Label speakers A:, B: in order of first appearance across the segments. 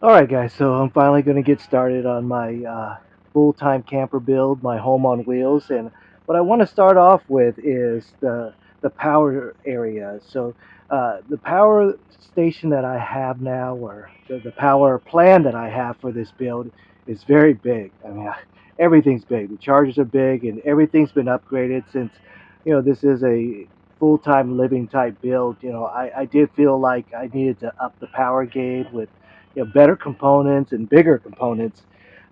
A: Alright guys, so I'm finally going to get started on my full-time camper build, my home on wheels, and what I want to start off with is the power area. So the power station that I have now, or the power plan that I have for this build is very big. I mean, everything's big. The chargers are big and everything's been upgraded since, this is a full-time living type build. I did feel like I needed to up the power game with better components and bigger components.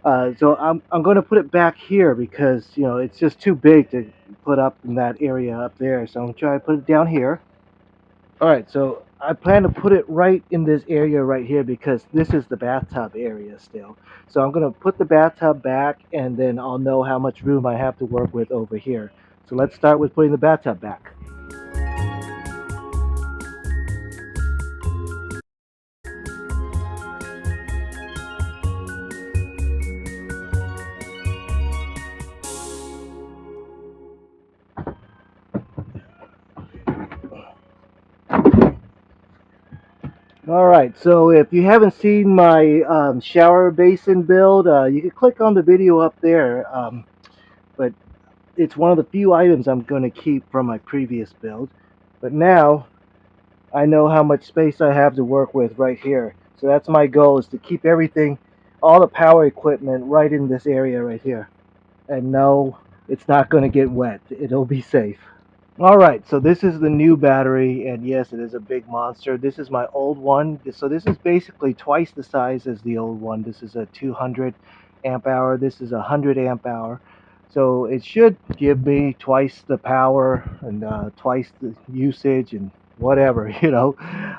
A: So I'm going to put it back here because it's just too big to put up in that area up there. So I'm going to try to put it down here. All right, so I plan to put it right in this area right here because this is the bathtub area still. So I'm going to put the bathtub back and then I'll know how much room I have to work with over here. So let's start with putting the bathtub back. All right, so if you haven't seen my shower basin build, you can click on the video up there. But it's one of the few items I'm going to keep from my previous build. But now I know how much space I have to work with right here. So that's my goal, is to keep everything, all the power equipment right in this area right here. And no, it's not going to get wet. It'll be safe. Alright, so this is the new battery, and yes, it is a big monster. This is my old one, so this is basically twice the size as the old one. This is a 200 amp hour, this is a 100 amp hour. So it should give me twice the power and twice the usage and whatever,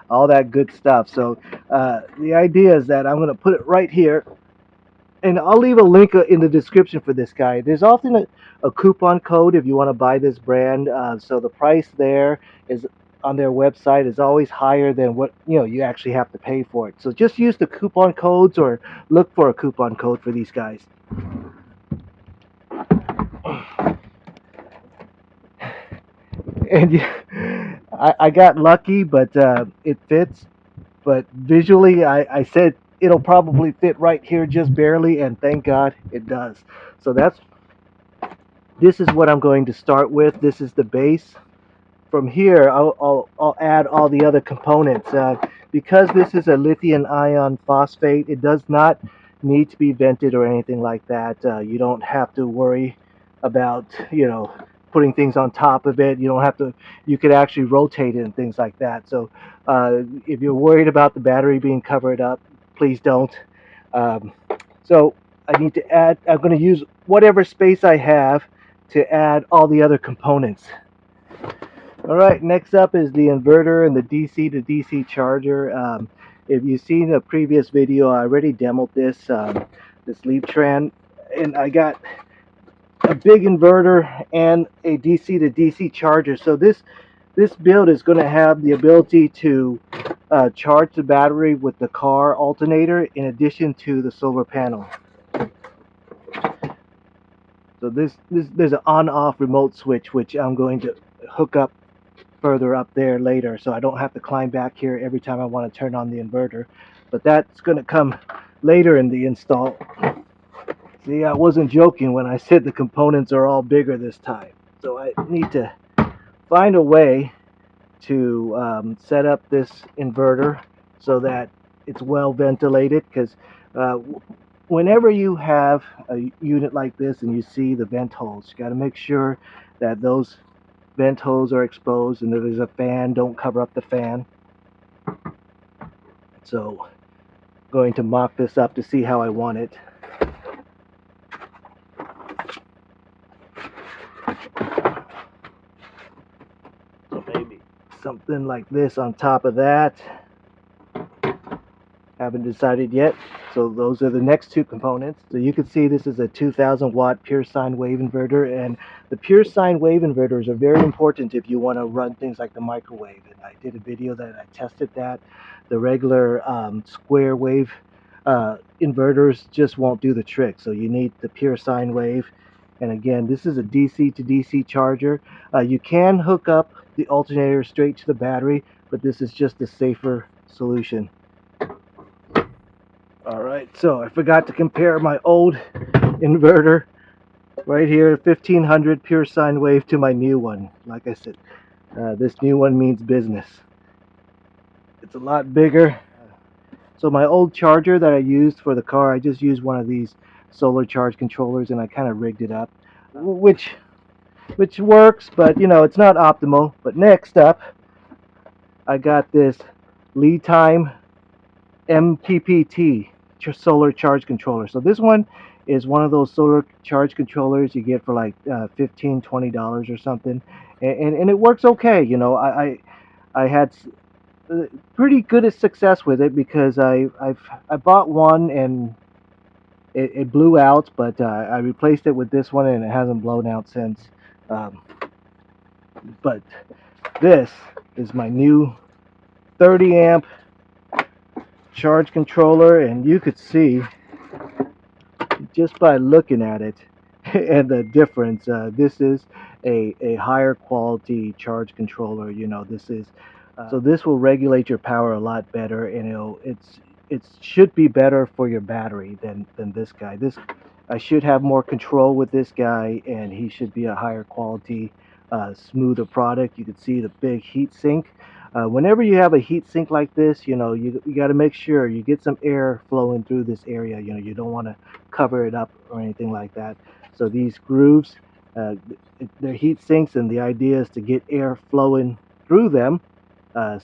A: all that good stuff. So the idea is that I'm going to put it right here, and I'll leave a link in the description for this guy. There's often a coupon code if you want to buy this brand. So the price there is on their website is always higher than what you actually have to pay for it. So just use the coupon codes or look for a coupon code for these guys. And I got lucky, but it fits. But visually, I said it'll probably fit right here just barely, and thank God it does. So this is what I'm going to start with. This is the base. From here, I'll add all the other components. Because this is a lithium ion phosphate, it does not need to be vented or anything like that. You don't have to worry about, putting things on top of it. You don't have to, you could actually rotate it and things like that. So if you're worried about the battery being covered up, please don't. Um, so I need to add, I'm going to use whatever space I have to add all the other components. Alright, next up is the inverter and the DC to DC charger. If you've seen a previous video, I already demoed this leaf tran, and I got a big inverter and a DC to DC charger. So this build is going to have the ability to charge the battery with the car alternator in addition to the solar panel. So there's an on-off remote switch which I'm going to hook up further up there later, so I don't have to climb back here every time I want to turn on the inverter. But that's going to come later in the install. See, I wasn't joking when I said the components are all bigger this time. So I need to find a way to set up this inverter so that it's well ventilated, because whenever you have a unit like this and you see the vent holes, you got to make sure that those vent holes are exposed, and if there's a fan, don't cover up the fan. So I'm going to mock this up to see how I want it. So maybe something like this on top of that. Haven't decided yet. So those are the next two components. So you can see this is a 2000 watt pure sine wave inverter, and the pure sine wave inverters are very important if you want to run things like the microwave. And I did a video that I tested that. The regular square wave inverters just won't do the trick. So you need the pure sine wave. And again, this is a DC to DC charger. You can hook up the alternator straight to the battery, but this is just a safer solution. Alright, so I forgot to compare my old inverter right here, 1500 pure sine wave, to my new one. Like I said, this new one means business. It's a lot bigger. So my old charger that I used for the car, I just used one of these solar charge controllers, and I kind of rigged it up, which works, but you know, it's not optimal. But next up, I got this lead time mppt solar charge controller. So this one is one of those solar charge controllers you get for like $15-20 or something, and it works okay. You know, I had pretty good success with it because I bought one and it blew out, but I replaced it with this one and it hasn't blown out since. Um, but this is my new 30 amp charge controller, and you could see just by looking at it and the difference. This is a higher quality charge controller. You know, this is so this will regulate your power a lot better, and it should be better for your battery than this guy. This I should have more control with this guy, and he should be a higher quality, smoother product. You can see the big heat sink. Whenever you have a heat sink like this, you know, you got to make sure you get some air flowing through this area. You know, you don't want to cover it up or anything like that. So these grooves, they're heat sinks, and the idea is to get air flowing through them,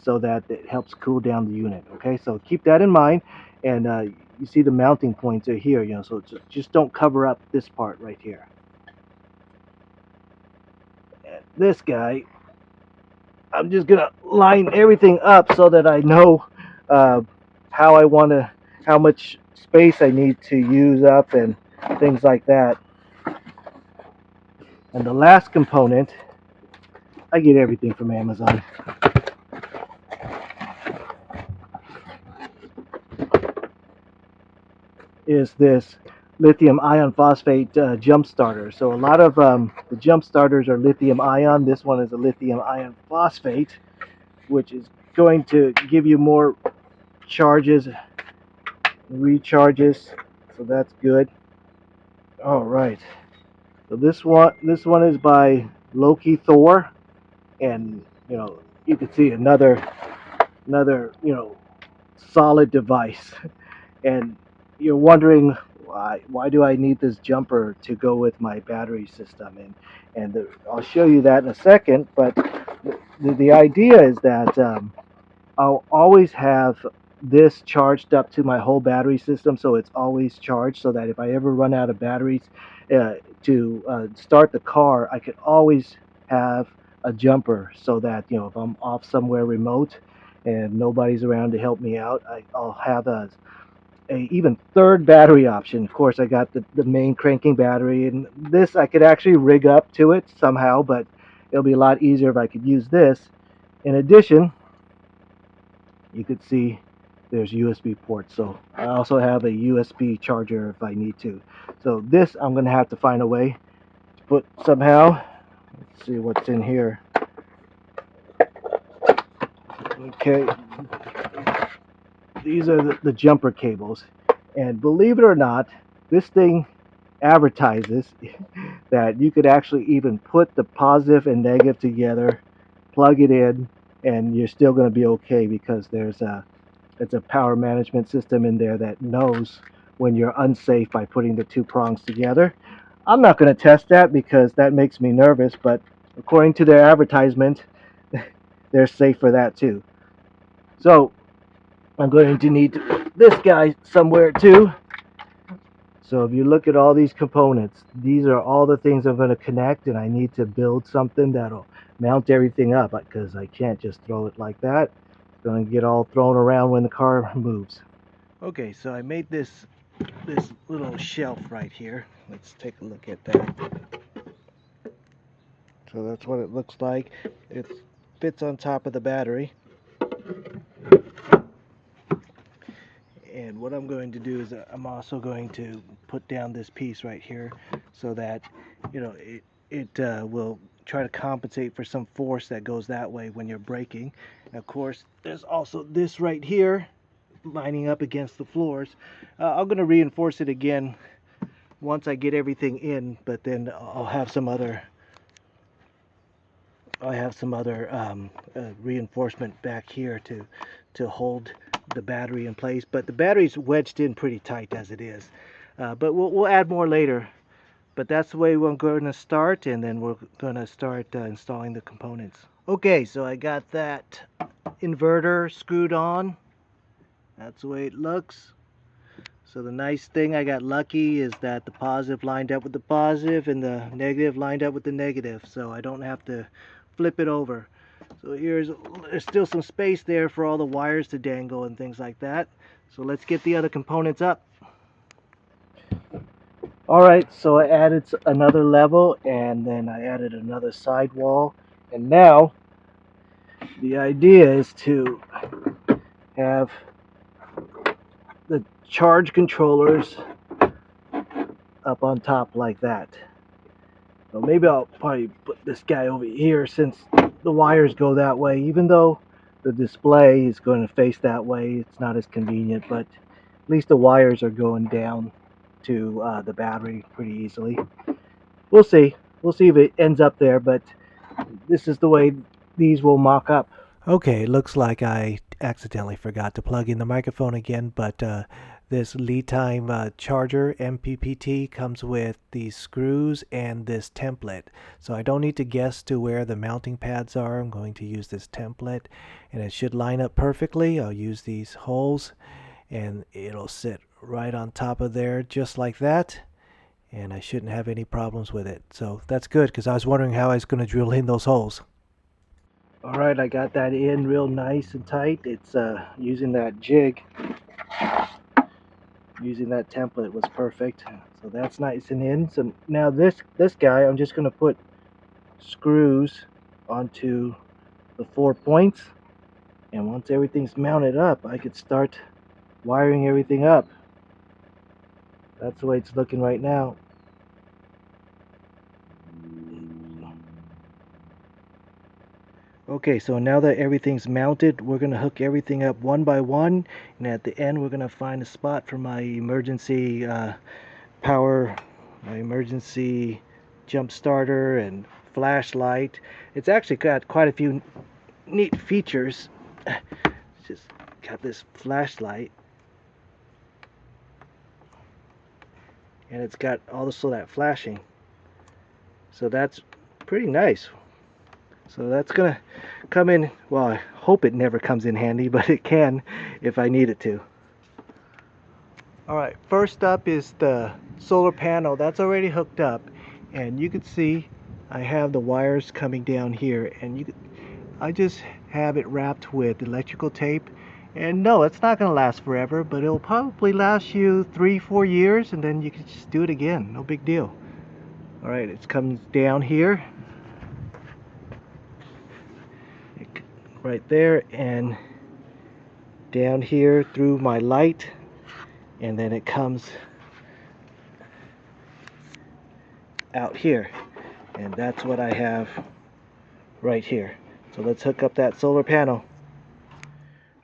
A: so that it helps cool down the unit. Okay, so keep that in mind. And you see the mounting points are here, you know, so just don't cover up this part right here. And this guy, I'm just gonna line everything up so that I know how I want to, how much space I need to use up and things like that. And the last component, I get everything from Amazon, is this lithium ion phosphate jump starter. So a lot of the jump starters are lithium ion. This one is a lithium ion phosphate, which is going to give you more charges, recharges. So that's good. All right. So this one is by Loki Thor, and you know, you can see another you know, solid device. And you're wondering why do I need this jumper to go with my battery system, and I'll show you that in a second. But the idea is that I'll always have this charged up to my whole battery system, so it's always charged, so that if I ever run out of batteries to start the car, I could always have a jumper, so that, you know, if I'm off somewhere remote and nobody's around to help me out, I'll have a even third battery option. Of course, I got the main cranking battery, and this I could actually rig up to it somehow, but it'll be a lot easier if I could use this. In addition, you could see there's USB ports, so I also have a USB charger if I need to. So this I'm going to have to find a way to put somehow. Let's see what's in here. Okay, these are the jumper cables, and believe it or not, this thing advertises that you could actually even put the positive and negative together, plug it in, and you're still going to be okay, because it's a power management system in there that knows when you're unsafe by putting the two prongs together. I'm not going to test that because that makes me nervous, but according to their advertisement, they're safe for that too. So I'm going to need this guy somewhere too. So if you look at all these components, these are all the things I'm going to connect, and I need to build something that'll mount everything up, because I can't just throw it like that. It's going to get all thrown around when the car moves. Okay, so I made this little shelf right here. Let's take a look at that. So that's what it looks like. It fits on top of the battery. And what I'm going to do is I'm also going to put down this piece right here, so that, you know, it will try to compensate for some force that goes that way when you're braking. And of course, there's also this right here lining up against the floors. I'm going to reinforce it again once I get everything in, but then I'll have some other reinforcement back here to hold the battery in place. But the battery's wedged in pretty tight as it is. But we'll add more later. But that's the way we're going to start, and then we're going to start installing the components. Okay, so I got that inverter screwed on. That's the way it looks. So the nice thing, I got lucky, is that the positive lined up with the positive and the negative lined up with the negative, so I don't have to flip it over. So there's still some space there for all the wires to dangle and things like that. So let's get the other components up. Alright, so I added another level, and then I added another sidewall, and now the idea is to have the charge controllers up on top like that. So maybe I'll probably put this guy over here since the wires go that way. Even though the display is going to face that way, it's not as convenient, but at least the wires are going down to the battery pretty easily. We'll see. We'll see if it ends up there, but this is the way these will mock up. Okay, looks like I accidentally forgot to plug in the microphone again, but this lead time charger mppt comes with these screws and this template, so I don't need to guess to where the mounting pads are. I'm going to use this template, and it should line up perfectly. I'll use these holes, and it'll sit right on top of there just like that, and I shouldn't have any problems with it. So that's good, because I was wondering how I was going to drill in those holes. Alright, I got that in real nice and tight. It's using that jig, using that template was perfect. So that's nice and in. So now this guy, I'm just going to put screws onto the 4 points, and once everything's mounted up, I could start wiring everything up. That's the way it's looking right now. Okay, so now that everything's mounted, we're going to hook everything up one by one, and at the end we're going to find a spot for my emergency power, my emergency jump starter and flashlight. It's actually got quite a few neat features. It's just got this flashlight, and it's got also that flashing, so that's pretty nice. So that's gonna come in, well, I hope it never comes in handy, but it can if I need it to. Alright, first up is the solar panel. That's already hooked up, and you can see I have the wires coming down here, and I just have it wrapped with electrical tape. And no, it's not going to last forever, but it'll probably last you 3-4 years, and then you can just do it again. No big deal. Alright, it comes down here, right there, and down here through my light, and then it comes out here, and that's what I have right here. So let's hook up that solar panel.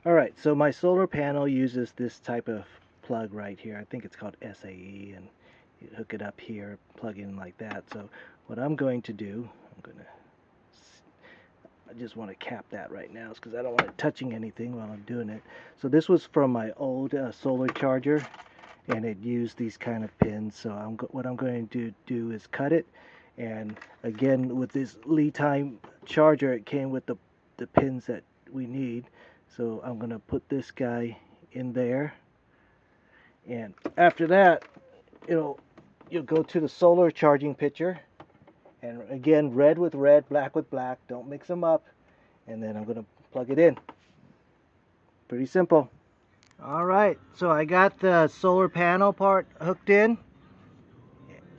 A: Alright, so my solar panel uses this type of plug right here. I think it's called SAE, and you hook it up here, plug in like that. So what I'm going to do, I just want to cap that right now because I don't want it touching anything while I'm doing it. So this was from my old solar charger, and it used these kind of pins. So what I'm going to do is cut it, and again with this lead time charger, it came with the pins that we need. So I'm going to put this guy in there, and after that you'll go to the solar charging picture, and again, red with red, black with black, don't mix them up, and then I'm going to plug it in. Pretty simple. Alright, so I got the solar panel part hooked in,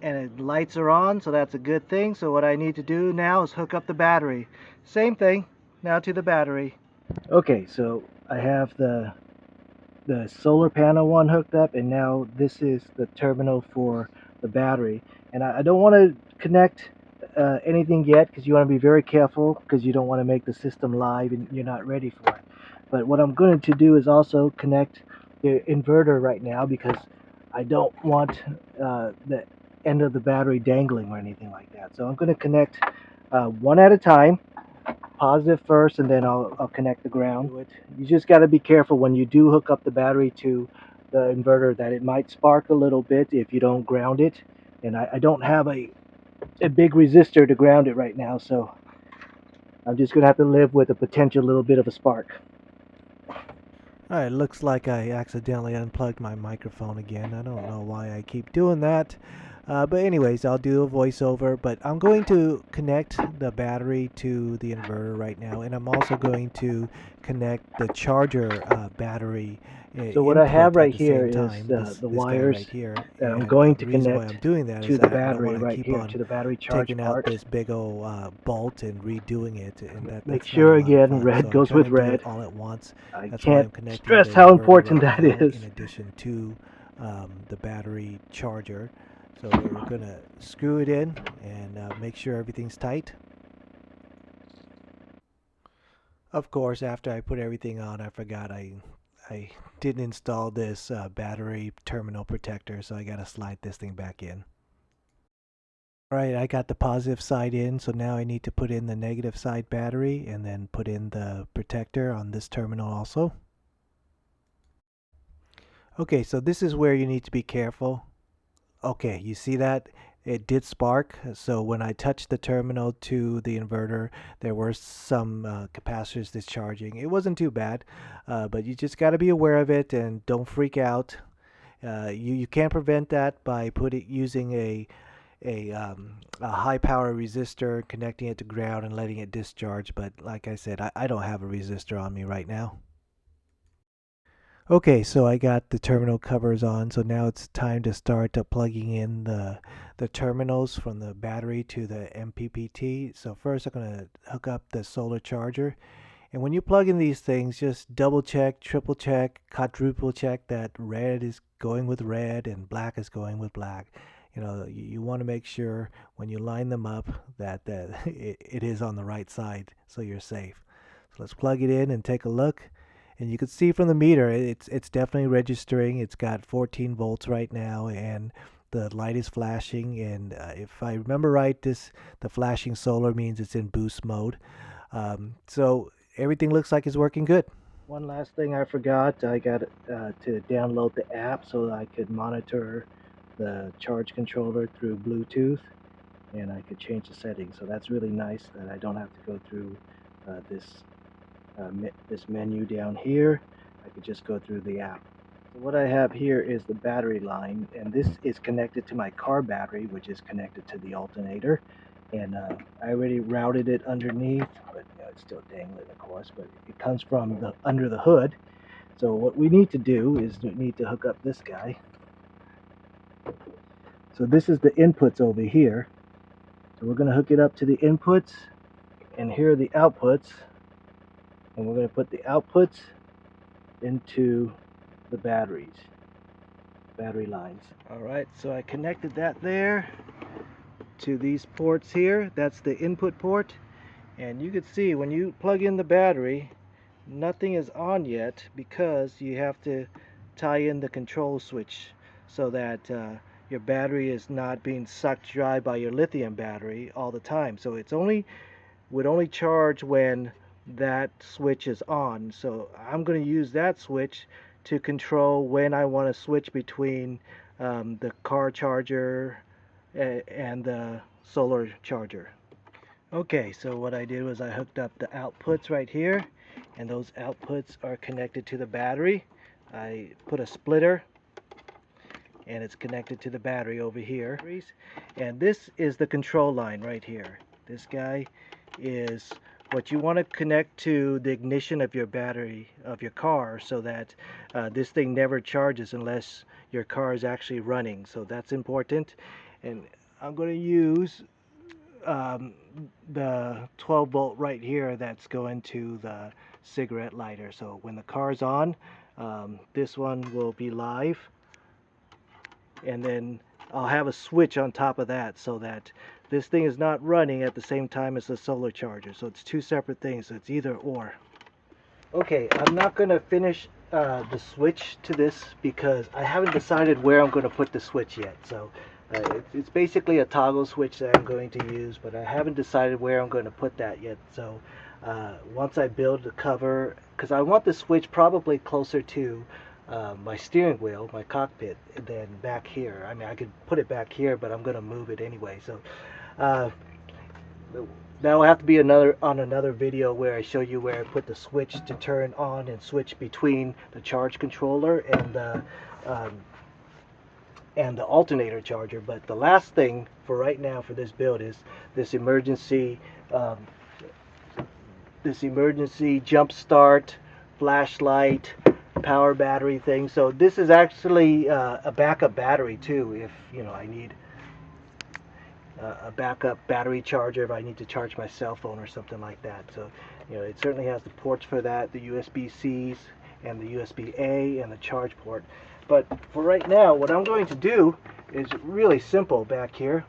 A: and the lights are on, so that's a good thing. So what I need to do now is hook up the battery. Same thing, now to the battery. Okay, so I have the solar panel one hooked up, and now this is the terminal for the battery. And I don't want to connect anything yet, because you want to be very careful, because you don't want to make the system live and you're not ready for it. But what I'm going to do is also connect the inverter right now, because I don't want the end of the battery dangling or anything like that. So I'm going to connect one at a time, positive first, and then I'll connect the ground. You just got to be careful when you do hook up the battery to the inverter that it might spark a little bit if you don't ground it. And I don't have a big resistor to ground it right now, so I'm just going to have to live with a potential little bit of a spark.
B: Alright, looks like I accidentally unplugged my microphone again. I don't know why I keep doing that. But anyways, I'll do a voiceover, but I'm going to connect the battery to the inverter right now, and I'm also going to connect the charger battery
A: So what I have
B: input at
A: right
B: the
A: here
B: same
A: is
B: time,
A: the
B: this guy
A: wires
B: right here.
A: that I'm
B: And
A: going
B: the
A: to
B: reason why
A: connect
B: I'm doing that
A: to
B: is
A: the
B: I don't
A: battery
B: want to
A: right
B: keep
A: here,
B: on
A: to the battery charge
B: taking out
A: part.
B: this big old bolt and redoing it, and
A: Make
B: that's not a
A: sure
B: lot of
A: again,
B: fun.
A: red
B: So I'm
A: goes
B: trying
A: with
B: to do it
A: red.
B: all at once.
A: I
B: That's why
A: can't
B: I'm connecting
A: stress
B: the
A: how
B: inverter
A: important
B: right
A: that
B: now
A: is.
B: in addition to the battery charger. So we're going to screw it in and make sure everything's tight. Of course, after I put everything on, I forgot I didn't install this battery terminal protector, so I got to slide this thing back in. Alright, I got the positive side in, so now I need to put in the negative side battery and then put in the protector on this terminal also. Okay, so this is where you need to be careful. Okay, you see that? It did spark. So when I touched the terminal to the inverter, there were some capacitors discharging. It wasn't too bad, but you just got to be aware of it and don't freak out. You can't prevent that by using a high power resistor, connecting it to ground and letting it discharge. But like I said, I don't have a resistor on me right now. Okay, so I got the terminal covers on, so now it's time to start plugging in the terminals from the battery to the mppt. So first I'm going to hook up the solar charger. And when you plug in these things, just double check, triple check, quadruple check that red is going with red and black is going with black. You know, you want to make sure when you line them up that it is on the right side so you're safe. So let's plug it in and take a look. And you can see from the meter, it's definitely registering. It's got 14 volts right now, and the light is flashing. And if I remember right, the flashing solar means it's in boost mode. So everything looks like it's working good.
A: One last thing I forgot, I got to download the app so that I could monitor the charge controller through Bluetooth, and I could change the settings. So that's really nice that I don't have to go through this menu down here. I could just go through the app. So what I have here is the battery line, and this is connected to my car battery, which is connected to the alternator. And I already routed it underneath, but it's still dangling, of course. But it comes from under the hood. So what we need to do is we need to hook up this guy. So this is the inputs over here. So we're going to hook it up to the inputs, and here are the outputs. And we're going to put the outputs into the battery lines. Alright, so I connected that there to these ports here. That's the input port, and you can see when you plug in the battery, nothing is on yet because you have to tie in the control switch so that your battery is not being sucked dry by your lithium battery all the time. So it's would only charge when that switch is on. So I'm going to use that switch to control when I want to switch between the car charger and the solar charger. Okay, so what I did was I hooked up the outputs right here, and those outputs are connected to the battery. I put a splitter, and it's connected to the battery over here. And this is the control line right here. This guy is what you want to connect to the ignition of your battery of your car, so that this thing never charges unless your car is actually running. So that's important. And I'm going to use the 12 volt right here that's going to the cigarette lighter. So when the car's on, this one will be live, and then I'll have a switch on top of that so that this thing is not running at the same time as the solar charger. So it's two separate things. So it's either or. Okay, I'm not going to finish the switch to this because I haven't decided where I'm going to put the switch yet. So it's basically a toggle switch that I'm going to use, but I haven't decided where I'm going to put that yet. So once I build the cover, because I want the switch probably closer to my steering wheel, my cockpit, than back here. I mean, I could put it back here, but I'm going to move it anyway. So uh, that will have to be another video where I show you where I put the switch to turn on and switch between the charge controller um, and the alternator charger. But the last thing for right now for this build is this um, emergency jump start flashlight power battery thing. So this is actually a backup battery too, if I need a backup battery charger if I need to charge my cell phone or something like that. So, it certainly has the ports for that, the USB-Cs and the USB-A and the charge port. But for right now, what I'm going to do is really simple back here.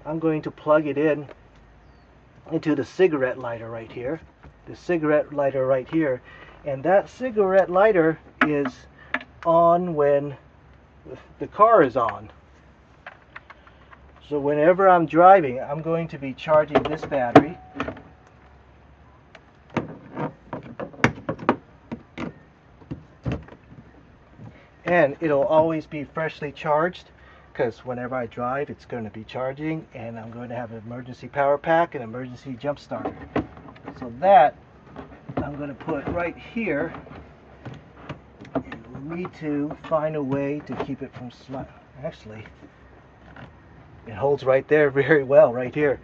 A: I'm going to plug it in into the cigarette lighter right here. The cigarette lighter right here. And that cigarette lighter is on when the car is on. So whenever I'm driving, I'm going to be charging this battery. And it'll always be freshly charged because whenever I drive, it's going to be charging, and I'm going to have an emergency power pack and emergency jump starter. So that I'm going to put right here. And we'll need to find a way to keep it from sliding. Actually, it holds right there very well, right here.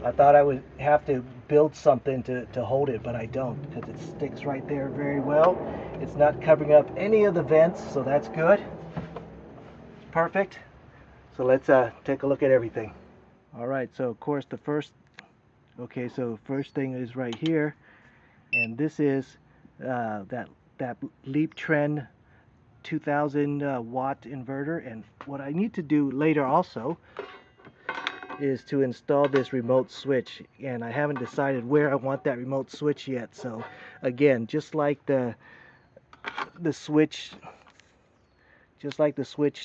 A: I thought I would have to build something to hold it, but I don't, because it sticks right there very well. It's not covering up any of the vents, so that's good. Perfect. So let's take a look at everything. All right, so of course first thing is right here, and this is that Leap Trend 2000 watt inverter. And what I need to do later also is to install this remote switch, and I haven't decided where I want that remote switch yet. So again, just like the switch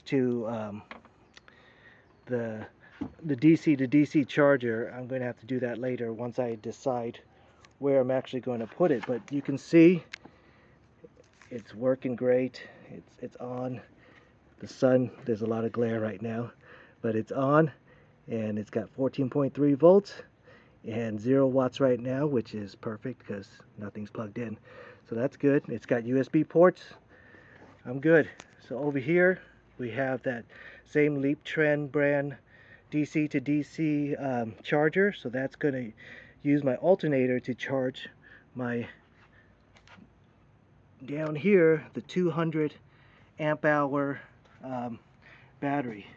A: to the DC to DC charger, I'm going to have to do that later once I decide where I'm actually going to put it. But you can see it's working great. It's on. The sun, there's a lot of glare right now, but it's on, and it's got 14.3 volts and 0 watts right now, which is perfect because nothing's plugged in. So that's good. It's got USB ports. I'm good. So over here we have that same Leap Trend brand DC to DC charger. So that's going to use my alternator to charge my, down here, the 200 amp hour battery.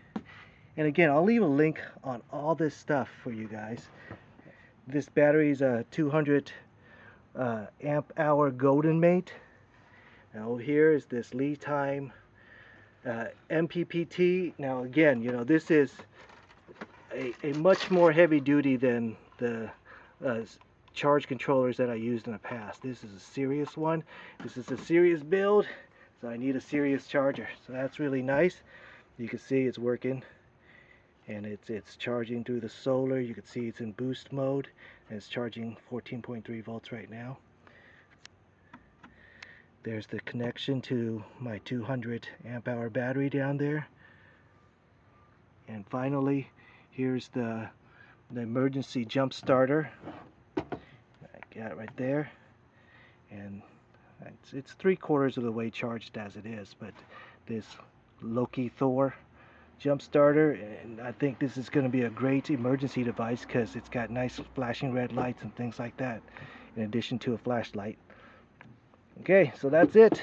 A: And again, I'll leave a link on all this stuff for you guys. This battery is a 200 amp hour golden mate. Now here is this lead time mppt. Now again, this is a much more heavy duty than the charge controllers that I used in the past. This is a serious one. This is a serious build, so I need a serious charger. So that's really nice. You can see it's working, and it's charging through the solar. You can see it's in boost mode, and it's charging 14.3 volts right now. There's the connection to my 200 amp hour battery down there. And finally, here's the emergency jump starter. I got it right there, and it's 3/4 of the way charged as it is. But this Loki Thor jump starter, and I think this is going to be a great emergency device because it's got nice flashing red lights and things like that, in addition to a flashlight. Okay, so that's it.